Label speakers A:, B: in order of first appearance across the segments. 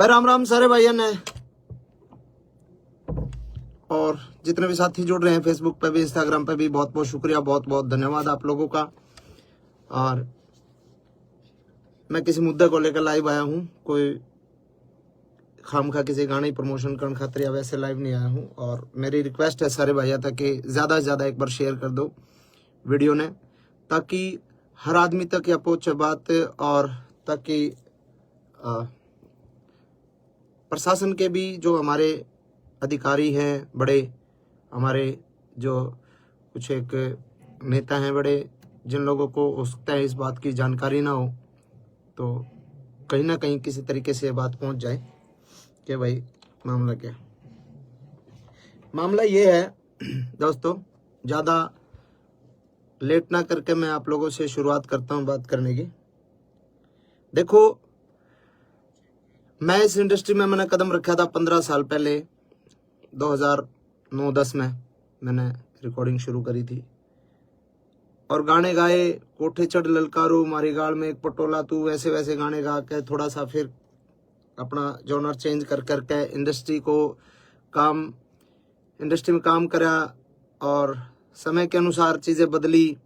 A: भाई राम राम सारे भाइयों ने, और जितने भी साथी जुड़ रहे हैं फेसबुक पे भी इंस्टाग्राम पे भी, बहुत बहुत शुक्रिया, बहुत बहुत धन्यवाद आप लोगों का। और मैं किसी मुद्दे को लेकर लाइव आया हूँ, कोई खामखा किसी गाने की प्रमोशन करने खातिर या वैसे लाइव नहीं आया हूँ। और मेरी रिक्वेस्ट है सारे भाइयों तक कि ज़्यादा से ज़्यादा एक बार शेयर कर दो वीडियो ने, ताकि हर आदमी तक यह पहुँचे बात, और ताकि प्रशासन के भी जो हमारे अधिकारी हैं, बड़े हमारे जो कुछ एक नेता हैं बड़े, जिन लोगों को हो सकता है इस बात की जानकारी ना हो, तो कहीं ना कहीं किसी तरीके से ये बात पहुंच जाए कि भाई मामला क्या। मामला ये है दोस्तों, ज़्यादा लेट ना करके मैं आप लोगों से शुरुआत करता हूं बात करने की। देखो, मैं इस इंडस्ट्री में मैंने कदम रखा था 15 साल पहले, 2009-10 में मैंने रिकॉर्डिंग शुरू करी थी और गाने गाए, कोठे चढ़ ललकारो मारी गाल में एक पटोला तू, वैसे वैसे गाने गा के थोड़ा सा फिर अपना जॉनर चेंज कर करके इंडस्ट्री में काम करा, और समय के अनुसार चीज़ें बदली,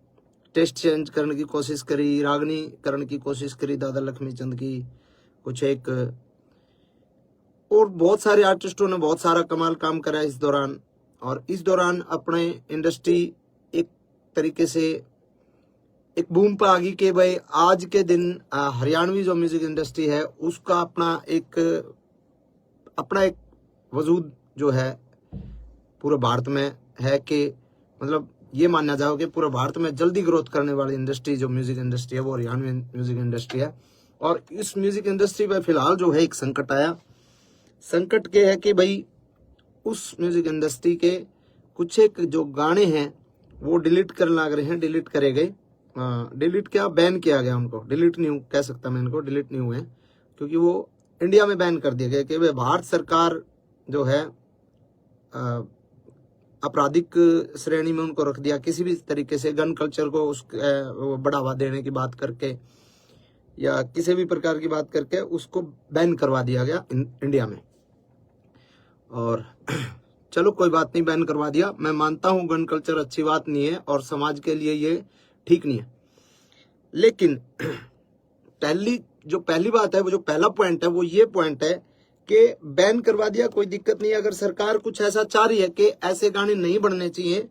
A: टेस्ट चेंज करने की कोशिश करी, रागनी करने की कोशिश करी दादा लक्ष्मी चंद की, कुछ एक और बहुत सारे आर्टिस्टों ने बहुत सारा कमाल काम करा इस दौरान। और इस दौरान अपने इंडस्ट्री एक तरीके से एक बूम पर आ गई कि भाई आज के दिन हरियाणवी जो म्यूजिक इंडस्ट्री है उसका अपना एक वजूद जो है पूरे भारत में है, कि मतलब ये माना जाओ कि पूरे भारत में जल्दी ग्रोथ करने वाली इंडस्ट्री जो म्यूजिक इंडस्ट्री है वो हरियाणवी म्यूजिक इंडस्ट्री है। और इस म्यूजिक इंडस्ट्री में फिलहाल जो है एक संकट आया। संकट के है कि भाई उस म्यूजिक इंडस्ट्री के कुछ एक जो गाने हैं वो डिलीट करने लग रहे हैं, डिलीट करे गए, डिलीट क्या, बैन किया गया उनको, डिलीट नहीं कह सकता मैं इनको, डिलीट नहीं हुए, क्योंकि वो इंडिया में बैन कर दिया गया कि भाई भारत सरकार जो है आपराधिक श्रेणी में उनको रख दिया, किसी भी तरीके से गन कल्चर को बढ़ावा देने की बात करके या किसी भी प्रकार की बात करके उसको बैन करवा दिया गया इंडिया में। और चलो कोई बात नहीं, बैन करवा दिया, मैं मानता हूं गन कल्चर अच्छी बात नहीं है और समाज के लिए ये ठीक नहीं है, लेकिन पहली बात है, वो जो पहला पॉइंट है वो ये पॉइंट है कि बैन करवा दिया, कोई दिक्कत नहीं है। अगर सरकार कुछ ऐसा चाह रही है कि ऐसे गाने नहीं बनने चाहिए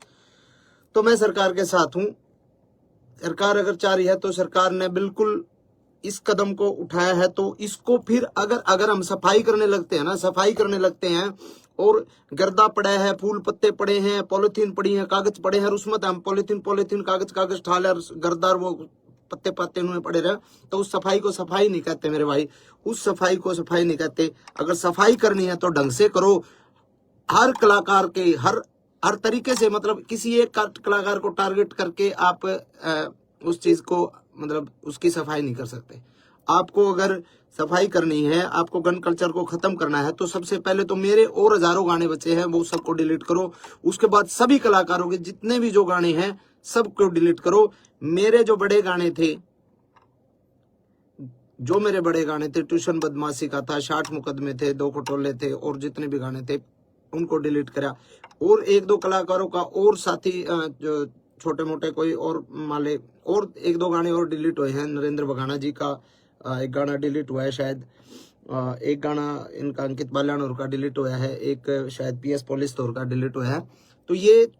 A: तो मैं सरकार के साथ हूं। सरकार अगर चाह रही है तो सरकार ने बिल्कुल इस कदम को उठाया है, तो इसको फिर अगर हम सफाई करने लगते हैं और गर्दा पड़ा है, फूल पत्ते पड़े हैं, पॉलिथीन पड़ी है, कागज पड़े हैं, उसमें हम पॉलिथीन कागज ठाले और गर्दार वो पत्ते उन्होंने पड़े रहे, तो उस सफाई को सफाई नहीं कहते मेरे भाई, उस सफाई को सफाई नहीं कहते। अगर सफाई करनी है तो ढंग से करो, हर कलाकार के हर तरीके से, मतलब किसी एक कलाकार को टारगेट करके आप उस चीज को मतलब उसकी सफाई नहीं कर सकते। आपको अगर सफाई करनी है, आपको गन कल्चर को खत्म करना है, तो सबसे पहले तो मेरे और हजारों गाने बचे हैं वो सबको डिलीट करो। उसके बाद सभी कलाकारों के जितने भी जो गाने हैं सबको डिलीट करो। मेरे बड़े गाने थे, ट्यूशन बदमाशी का था, 60 मुकदमे थे, 2 खटोले थे, और जितने भी गाने थे उनको डिलीट करा। और 1-2 कलाकारों का और साथी जो छोटे मोटे कोई और माले, और 1-2 गाने और डिलीट हुए हैं। नरेंद्र बघाना जी का एक गाना डिलीट हुआ है शायद, एक गाना इनका अंकित बाल्यानोर का डिलीट हुआ है, एक शायद PS पुलिस तौर का डिलीट हुआ है। तो ये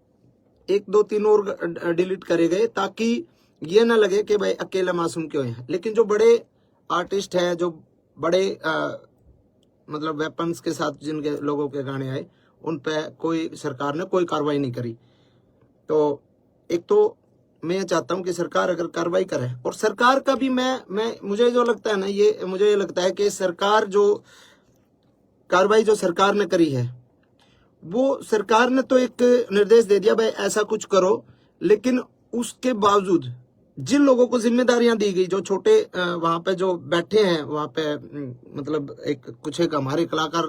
A: 1-2-3 और डिलीट करे गए ताकि ये ना लगे कि भाई अकेले मासूम क्यों है। लेकिन जो बड़े आर्टिस्ट हैं, जो बड़े मतलब वेपन्स के साथ जिनके लोगों के गाने आए, उन पे कोई सरकार ने कोई कार्रवाई नहीं करी। तो एक तो मैं ये चाहता हूं कि सरकार अगर कार्रवाई करे, और सरकार का भी मुझे जो लगता है ना, मुझे ये लगता है कि सरकार जो कार्रवाई जो सरकार ने करी है, वो सरकार ने तो एक निर्देश दे दिया भाई ऐसा कुछ करो, लेकिन उसके बावजूद जिन लोगों को जिम्मेदारियां दी गई, जो छोटे वहां पे जो बैठे हैं वहां पे, मतलब कुछ एक हमारे कलाकार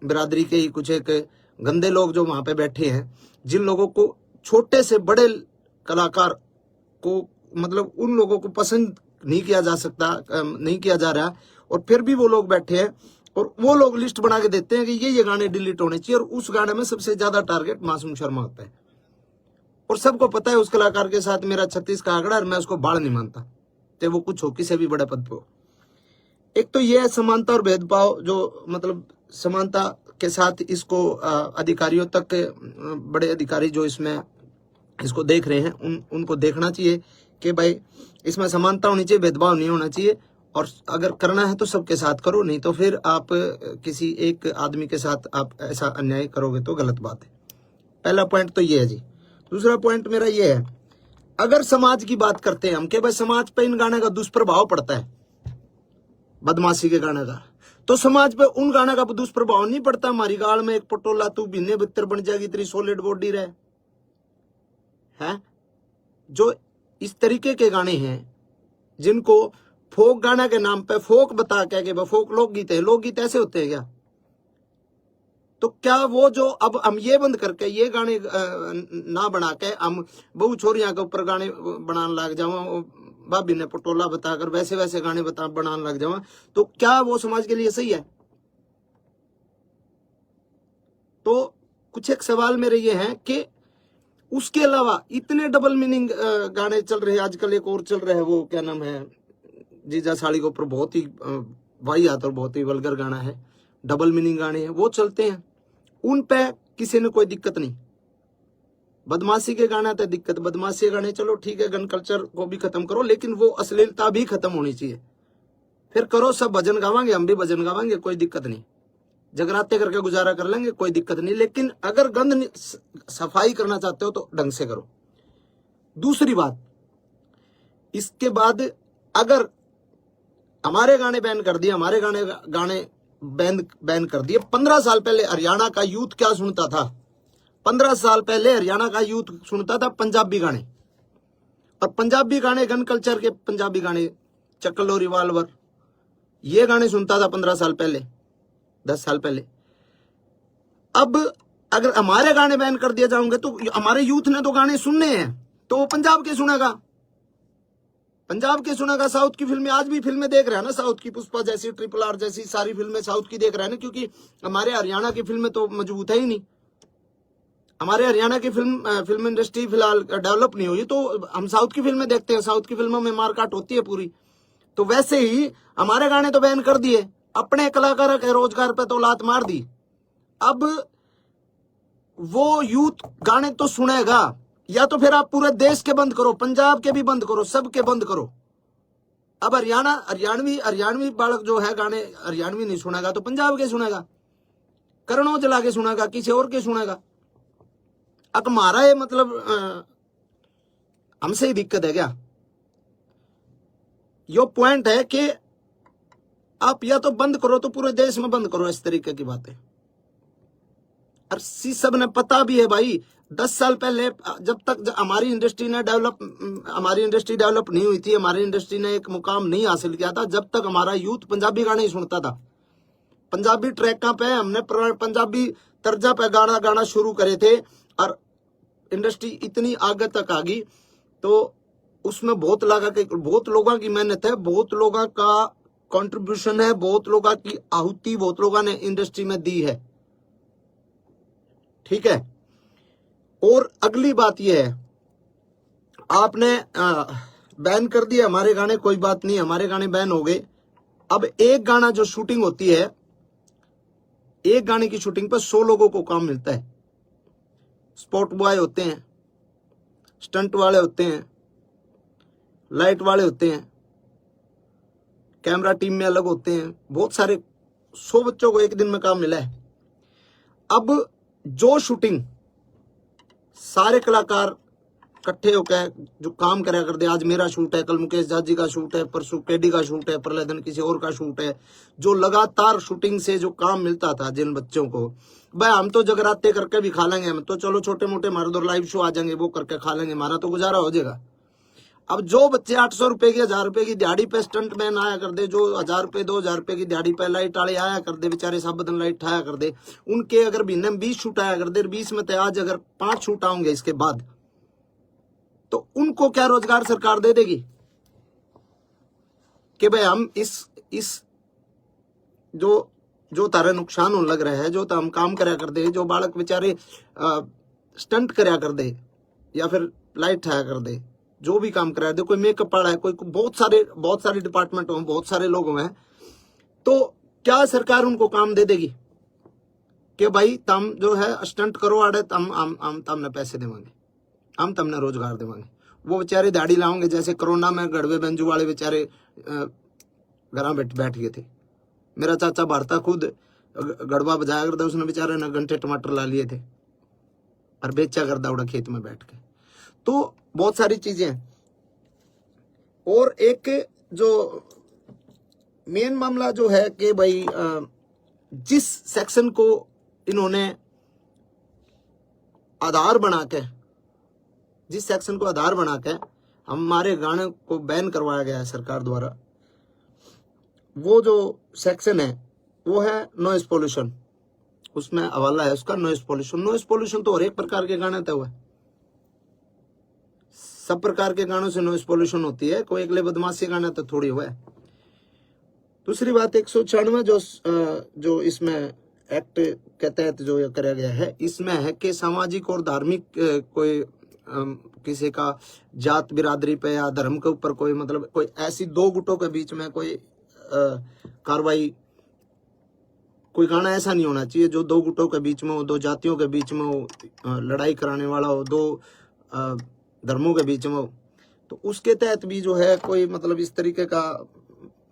A: बिरादरी के ही कुछ एक गंदे लोग जो वहां पे बैठे हैं, जिन लोगों को, छोटे से बड़े कलाकार को, मतलब उन लोगों को पसंद नहीं किया जा सकता, नहीं किया जा रहा, और फिर भी वो लोग बैठे हैं और वो लोग लिस्ट बना के देते हैं कि ये गाने डिलीट होने चाहिए, और उस गाने में सबसे ज्यादा टारगेट मासूम शर्मा होता है। और सबको पता है उस कलाकार के साथ मेरा 36 का आंकड़ा, और मैं उसको बाढ़ नहीं मानता, चाहे वो कुछ हो, किसी भी बड़े पद पे हो। एक तो ये है समानता और भेदभाव, जो मतलब समानता के साथ इसको अधिकारियों तक, बड़े अधिकारी जो इसमें इसको देख रहे हैं उनको देखना चाहिए कि भाई इसमें समानता होनी चाहिए, भेदभाव नहीं होना चाहिए, और अगर करना है तो सबके साथ करो, नहीं तो फिर आप किसी एक आदमी के साथ आप ऐसा अन्याय करोगे तो गलत बात है। पहला पॉइंट तो ये है जी। दूसरा पॉइंट मेरा ये है, अगर समाज की बात करते हैं हम कि भाई समाज पे इन गाने का दुष्प्रभाव पड़ता है, बदमाशी के गाने का, तो समाज पे उन गाने का दुष्प्रभाव नहीं पड़ता। हमारी गाल में एक पटोला तू बिन्ने बितर बन जाएगी, तेरी सॉलिड बॉडी रहे है। जो इस तरीके के गाने हैं जिनको फोक गाना के नाम पे फोक बता के फोक लोकगीत है, लोकगीत ऐसे होते हैं क्या? तो क्या वो जो अब हम ये बंद करके ये गाने ना बना के हम बहु छोरियां के ऊपर गाने बनाने लग जाओ, भाभी ने पटोला बताकर वैसे वैसे गाने बनाने लग जाओ, तो क्या वो समाज के लिए सही है? तो कुछ एक सवाल मेरे ये हैं कि उसके अलावा इतने डबल मीनिंग गाने चल रहे हैं आजकल। एक और चल रहा है, वो क्या नाम है, जीजा साड़ी के ऊपर बहुत ही वाहियात और बहुत ही वल्गर गाना है, डबल मीनिंग गाने हैं, वो चलते हैं, उन पे किसी ने कोई दिक्कत नहीं। बदमाशी के गाना तो दिक्कत, बदमाशी के गाने चलो ठीक है, गन कल्चर को भी खत्म करो, लेकिन वो अश्लीलता भी खत्म होनी चाहिए। फिर करो, सब भजन गावांगे, हम भी भजन गावांगे, कोई दिक्कत नहीं, जगराते करके गुजारा कर लेंगे, कोई दिक्कत नहीं, लेकिन अगर गंद सफाई करना चाहते हो तो ढंग से करो। दूसरी बात, इसके बाद अगर हमारे गाने बैन कर दिए, हमारे गाने बैन कर दिए, 15 साल पहले हरियाणा का यूथ क्या सुनता था? 15 साल पहले हरियाणा का यूथ सुनता था पंजाबी गाने, और पंजाबी गाने गन कल्चर के पंजाबी गाने, चक्लो रिवाल्वर, ये गाने सुनता था 15 साल पहले, 10 साल पहले। अब अगर हमारे गाने बैन कर दिए जाएंगे तो हमारे यूथ ने तो गाने सुनने हैं, तो वो पंजाब के सुनेगा, पंजाब के सुनेगा। साउथ की फिल्में, आज भी फिल्में देख रहे हैं ना, साउथ की पुष्पा जैसी, RRR जैसी सारी फिल्में साउथ की देख रहे हैं ना, क्योंकि हमारे हरियाणा की फिल्में तो मजबूत है ही नहीं। हमारे हरियाणा की फिल्म इंडस्ट्री फिलहाल डेवलप नहीं हुई, तो हम साउथ की फिल्में देखते हैं, साउथ की फिल्मों में मारकाट होती है पूरी। तो वैसे ही हमारे गाने तो बैन कर दिए, अपने कलाकारों के रोजगार पे तो लात मार दी। अब वो यूथ गाने तो सुनेगा, या तो फिर आप पूरे देश के बंद करो, पंजाब के भी बंद करो, सबके बंद करो। अब हरियाणवी बालक जो है गाने हरियाणवी नहीं सुनेगा तो पंजाब के सुनेगा, करण औजला के सुनेगा, किसी और के सुनेगा। अब हमारा ये मतलब हमसे ही दिक्कत है क्या? यो पॉइंट है कि आप या तो बंद करो तो पूरे देश में बंद करो, इस तरीके की बातें। और सब ने पता भी है भाई, 10 साल पहले जब तक हमारी इंडस्ट्री डेवलप नहीं हुई थी, हमारी इंडस्ट्री ने एक मुकाम नहीं हासिल किया था, जब तक हमारा यूथ पंजाबी गाने ही सुनता था। पंजाबी ट्रैकों पे हमने पंजाबी तर्जा पे गाना शुरू करे थे, और इंडस्ट्री इतनी आगे तक आ गई, तो उसमें बहुत लोगों की मेहनत है, बहुत लोगों का कंट्रीब्यूशन है, बहुत लोगों की आहुति बहुत लोगों ने इंडस्ट्री में दी है, ठीक है। और अगली बात यह है, आपने बैन कर दिया हमारे गाने, कोई बात नहीं, हमारे गाने बैन हो गए। अब एक गाना जो शूटिंग होती है, एक गाने की शूटिंग पर 100 लोगों को काम मिलता है। स्पॉट बॉय होते हैं, स्टंट वाले होते हैं, लाइट वाले होते हैं, कैमरा टीम में अलग होते हैं, बहुत सारे 100 बच्चों को एक दिन में काम मिला है। अब जो शूटिंग सारे कलाकार इकट्ठे होकर जो काम करा करते, आज मेरा शूट है, कल मुकेश जाजी का शूट है, परसों केडी का शूट है, परले दिन किसी और का शूट है, जो लगातार शूटिंग से जो काम मिलता था जिन बच्चों को, भाई हम तो जगराते करके भी खा लेंगे, हम तो चलो छोटे मोटे हमारे दो लाइव शो आ जाएंगे, वो करके खा लेंगे, हमारा तो गुजारा हो जाएगा। अब जो बच्चे 800 रुपए की 1000 रुपए की दिहाड़ी पे स्टंट मैन आया कर दे, जो 1000 रुपए 2000 रुपए की दिहाड़ी पे लाइट वाले आया कर दे, बेचारे सब बदन लाइट ठाया कर दे, उनके अगर महीने में 20 शूट आया कर दे, 20 में तो आज अगर 5 शूट आएंगे इसके बाद, तो उनको क्या रोजगार सरकार दे देगी कि भाई हम इस जो जो तारे नुकसान होने लग रहा है, जो हम काम करया कर दे, जो बालक बेचारे स्टंट करया कर दे या फिर लाइट ठाया कर दे, जो भी काम करा दे, कोई मेकअप वाला है, कोई बहुत सारे डिपार्टमेंट हो, बहुत सारे लोग हैं, तो क्या सरकार उनको काम दे देगी कि भाई तुम जो है स्टंट करो आड़े, हम तुमने पैसे देवांगे, हम तुमने रोजगार देवांगे। वो बेचारे दाढ़ी लाओगे, जैसे कोरोना में गड़वे बेंजू वाले बेचारे घर बैठ गए थे। मेरा चाचा भारता खुद गड़वा बजाया करता, उसने बेचारे ने घंटे टमाटर ला लिए थे और बेचा करता उड़ा खेत में बैठ के। तो बहुत सारी चीजें हैं। और एक जो मेन मामला जो है कि भाई जिस सेक्शन को इन्होंने आधार बना के, जिस सेक्शन को आधार बना के हमारे गाने को बैन करवाया गया है सरकार द्वारा, वो जो सेक्शन है वो है नॉइस पोल्यूशन। उसमें हवाला है उसका नॉइस पोल्यूशन। नॉइस पोल्यूशन तो हर एक प्रकार के गाने तय हुए, सब प्रकार के गानों से नॉइस पोल्यूशन होती है, कोई अगले बदमाशी गाना तो थोड़ी हुआ है। दूसरी बात 196 जो इसमें एक्ट के तहत जो ये कराया गया है, इसमें है कि सामाजिक और धार्मिक कोई किसी का जात बिरादरी पे या धर्म के ऊपर कोई मतलब कोई ऐसी दो गुटों के बीच में कोई कार्रवाई, कोई गाना ऐसा नहीं होना चाहिए जो दो गुटों के बीच में हो, दो जातियों के बीच में हो, लड़ाई कराने वाला हो, दो धर्मों के बीच में हो। तो उसके तहत भी जो है कोई मतलब इस तरीके का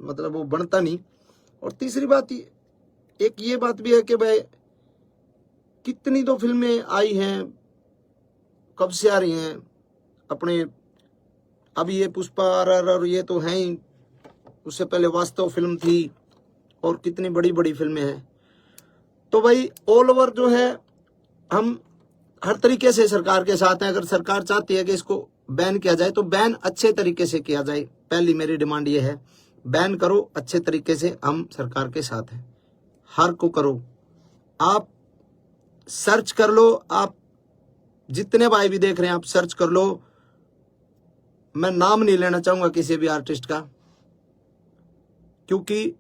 A: मतलब वो बनता नहीं। और तीसरी बात एक ये बात भी है कि भाई कितनी तो फिल्में आई हैं, कब से आ रही हैं अपने, अभी ये पुष्पा और ये तो हैं ही, उससे पहले वास्तव फिल्म थी और कितनी बड़ी बड़ी फिल्में हैं। तो भाई ऑल ओवर जो है हम हर तरीके से सरकार के साथ हैं। अगर सरकार चाहती है कि इसको बैन किया जाए तो बैन अच्छे तरीके से किया जाए। पहली मेरी डिमांड ये है, बैन करो अच्छे तरीके से, हम सरकार के साथ हैं। हर को करो, आप सर्च कर लो, आप जितने भाई भी देख रहे हैं आप सर्च कर लो। मैं नाम नहीं लेना चाहूंगा किसी भी आर्टिस्ट का, क्योंकि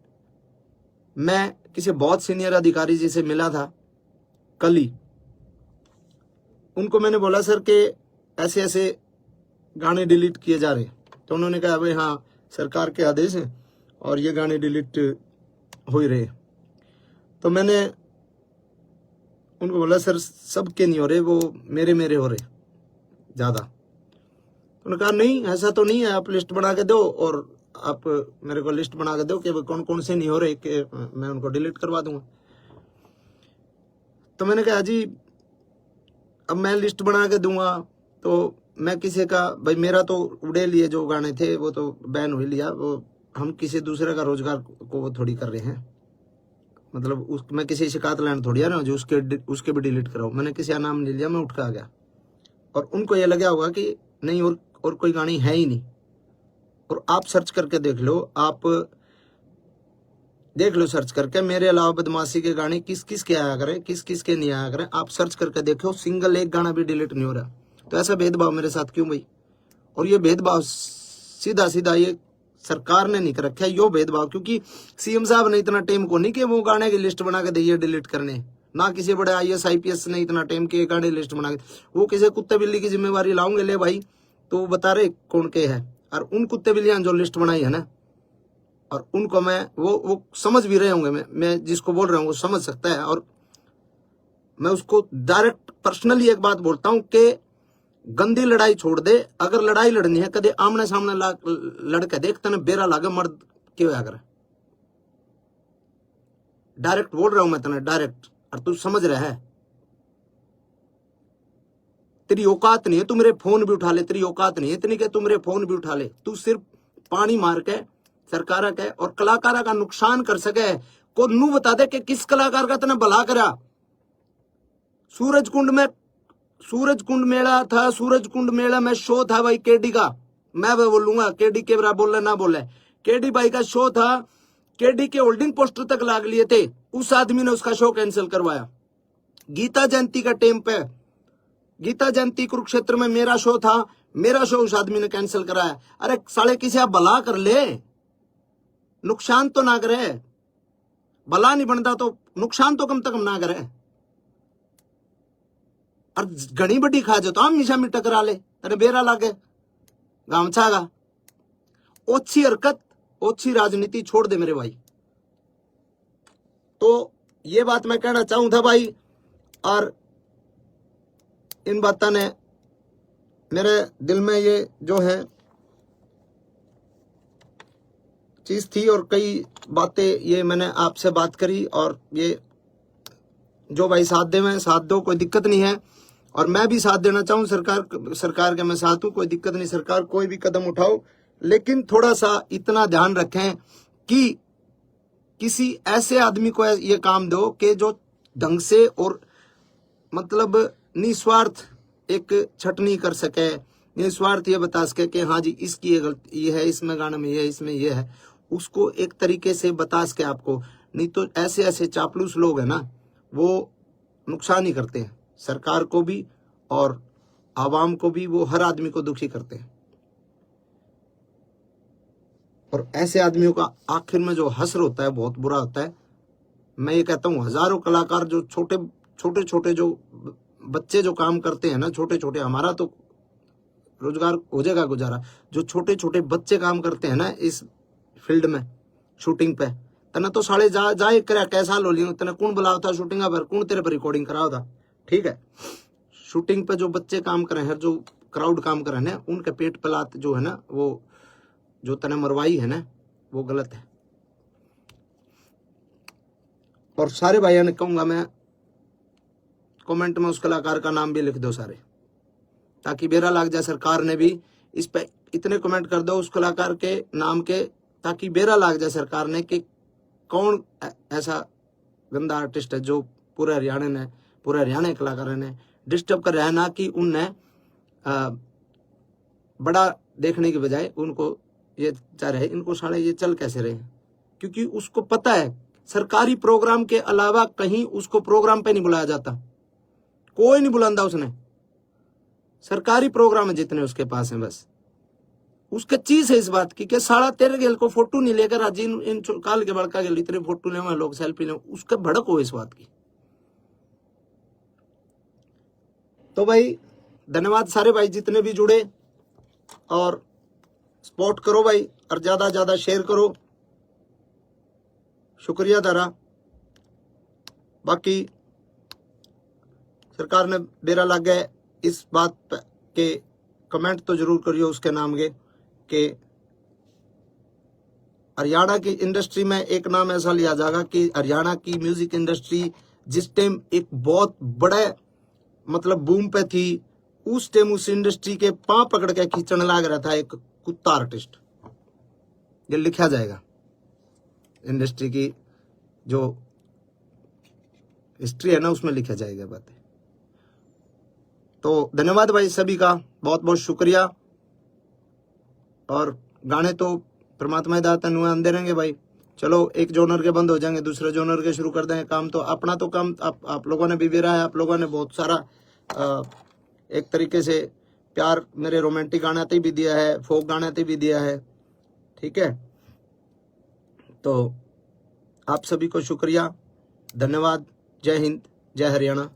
A: मैं किसी बहुत सीनियर अधिकारी जी से मिला था कल ही। उनको मैंने बोला सर कि ऐसे ऐसे गाने डिलीट किए जा रहे, तो उन्होंने कहा भाई हाँ सरकार के आदेश हैं और ये गाने डिलीट हो ही रहे। तो मैंने उनको बोला सर सबके नहीं हो रहे, वो मेरे हो रहे ज्यादा। उन्होंने कहा नहीं ऐसा तो नहीं है, आप लिस्ट बना के दो और आप मेरे को लिस्ट बना के दो कि कौन कौन से नहीं हो रहे, कि मैं उनको डिलीट करवा दूंगा। तो मैंने कहा जी अब मैं लिस्ट बना के दूंगा तो मैं किसी का भाई, मेरा तो उड़े लिए जो गाने थे वो तो बैन हो लिया, वो हम किसी दूसरे का रोजगार को वो थोड़ी कर रहे हैं। मतलब मैं किसी शिकायत लाइन थोड़ी आ रहा हूँ जो उसके भी डिलीट कराऊँ। मैंने किसी का नाम ले लिया, मैं उठ के आ गया। और उनको ये लगा होगा कि नहीं और कोई गाने है ही नहीं। और आप सर्च करके देख लो, आप देख लो सर्च करके, मेरे अलावा बदमाशी के गाने किस किस के आया करें, किस किस के नहीं आया करें, आप सर्च करके देखो, सिंगल एक गाना भी डिलीट नहीं हो रहा। तो ऐसा भेदभाव मेरे साथ क्यों भाई? और ये भेदभाव सीधा सीधा ये सरकार ने नहीं कर रखा है, यो भेदभाव, क्योंकि सीएम साहब ने इतना टाइम को नहीं कि वो गाने की लिस्ट बना के दिए डिलीट करने, ना किसी बड़े IAS IPS ने इतना टाइम के गाने लिस्ट बना के। वो किसी कुत्ते बिल्ली की जिम्मेवारी लाऊंगे ले भाई, तो वो बता रहे कौन के है। और उन कुत्ते बिल्लियां जो लिस्ट बनाई है ना, और उनको मैं वो समझ भी रहे होंगे, मैं जिसको बोल रहा हूँ वो समझ सकता है। और मैं उसको डायरेक्ट पर्सनली एक बात बोलता हूँ कि गंदी लड़ाई छोड़ दे। अगर लड़ाई लड़नी है कदे आमने सामने लड़के देख, तने बेरा लागे मर्द क्यों अगर डायरेक्ट बोल रहा हूं मैं तने डायरेक्ट, और तू समझ रहा है। तेरी औकात नहीं है तू मेरे फोन भी उठा ले, तेरी औकात नहीं है इतनी कि तू मेरे फोन भी उठा ले। तू सिर्फ पानी मार के सरकार के और कलाकारा का नुकसान कर सके को नू बता दे कि किस कलाकार का तने भला करा। सूरजकुंड मेला था, सूरजकुंड मेला में शो था भाई केडी का, मैं बोलूंगा केडी के बराबर बोले ना बोले, केडी भाई का शो था, केडी के होल्डिंग पोस्टर तक लाग लिए थे, उस आदमी ने उसका शो कैंसिल करवाया। गीता जयंती का टाइम पे, गीता जयंती कुरुक्षेत्र में मेरा शो था, मेरा शो उस आदमी ने कैंसिल कराया। अरे साले किसी आप भला कर ले, नुकसान तो ना करे। भला नहीं बनता तो नुकसान तो कम से कम ना करे। और घनी बड़ी खा जो तो हम हमेशा में टकरा ले, तेरे बेरा लागे गामछा का। ओछी हरकत, ओछी राजनीति छोड़ दे मेरे भाई। तो ये बात मैं कहना चाहूं था भाई, और इन बातों ने मेरे दिल में ये जो है चीज थी, और कई बातें ये मैंने आपसे बात करी, और ये जो भाई साथ दे में साथ दो, कोई दिक्कत नहीं है। और मैं भी साथ देना चाहूं, सरकार के मैं साथ हूं, कोई दिक्कत नहीं, सरकार कोई भी कदम उठाओ, लेकिन थोड़ा सा इतना ध्यान रखें कि किसी ऐसे आदमी को ये काम दो कि जो ढंग से और मतलब निस्वार्थ एक छटनी कर सके, निस्वार्थ ये बता सके कि हाँ जी इसकी ये गलती ये है, इसमें गाने में ये है, इसमें ये है, उसको एक तरीके से बता सके आपको। नहीं तो ऐसे ऐसे चापलूस लोग हैं ना, वो नुकसान ही करते हैं सरकार को भी और आवाम को भी, वो हर आदमी को दुखी करते हैं। और ऐसे आदमियों का आखिर में जो हश्र होता है बहुत बुरा होता है। मैं ये कहता हूँ हजारों कलाकार जो छोटे छोटे जो बच्चे जो काम करते हैं ना, छोटे छोटे, हमारा तो रोजगार हो जाएगा गुजारा, जो छोटे छोटे बच्चे काम करते हैं ना इस फील्ड में शूटिंग पे, तना तो साले जाए कर कैसा लो लियो, तना कौन बुलाओ था शूटिंग पर, कौन तेरे पर रिकॉर्डिंग कराओ था। ठीक है, शूटिंग पे जो बच्चे काम करे हैं, जो क्राउड काम करे ना, उनके पेट पे लात जो है ना, वो जो तने मरवाई है ना, वो गलत है। और सारे भाइयों ने कहूंगा मैं, कमेंट में उस कलाकार का नाम भी लिख दो सारे, ताकि बेरा लाग जाए सरकार ने भी इस पे इतने कमेंट कर दो उस कलाकार के नाम के, ताकि बेरा लाग जाए सरकार ने कि कौन ऐसा गंदा आर्टिस्ट है जो पूरे हरियाणा कलाकारों ने डिस्टर्ब कर रहा है, ना कि उनने बड़ा देखने के बजाय उनको ये चाह रहे इनको साले ये चल कैसे रहे, क्योंकि उसको पता है सरकारी प्रोग्राम के अलावा कहीं उसको प्रोग्राम पे नहीं बुलाया जाता, कोई नहीं बुलांदा उसने, सरकारी प्रोग्राम है जितने उसके पास है, बस उसका चीज है इस बात की कि साला तेरे गेल को फोटो नहीं लेकर आज इन काल के बड़का गेल इतने फोटो ले लोग सेल्फी ले, उसका भड़क हो इस बात की। तो भाई धन्यवाद सारे भाई जितने भी जुड़े, और सपोर्ट करो भाई, और ज्यादा शेयर करो, शुक्रिया दारा। बाकी सरकार ने बेरा लग गए इस बात के कमेंट तो जरूर करियो उसके नाम के कि हरियाणा की इंडस्ट्री में एक नाम ऐसा लिया जाएगा कि हरियाणा की म्यूजिक इंडस्ट्री जिस टाइम एक बहुत बड़े मतलब बूम पे थी, उस टाइम उस इंडस्ट्री के पांव पकड़ के खींचने लग रहा था एक कुत्ता आर्टिस्ट। ये लिखा जाएगा, इंडस्ट्री की जो हिस्ट्री है ना उसमें लिखा जाएगा बातें। तो धन्यवाद भाई सभी का, बहुत बहुत शुक्रिया। और गाने तो परमात्मा दाता नुआ आंदे रहेंगे भाई। चलो एक जोनर के बंद हो जाएंगे, दूसरे जोनर के शुरू कर देंगे। काम तो अपना तो काम आप लोगों ने भी बेरा है, आप लोगों ने बहुत सारा एक तरीके से प्यार मेरे रोमांटिक गाने ते भी दिया है, फोक गाने ते भी दिया है। ठीक है, तो आप सभी को शुक्रिया, धन्यवाद। जय हिंद, जय हरियाणा,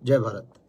A: जय भारत।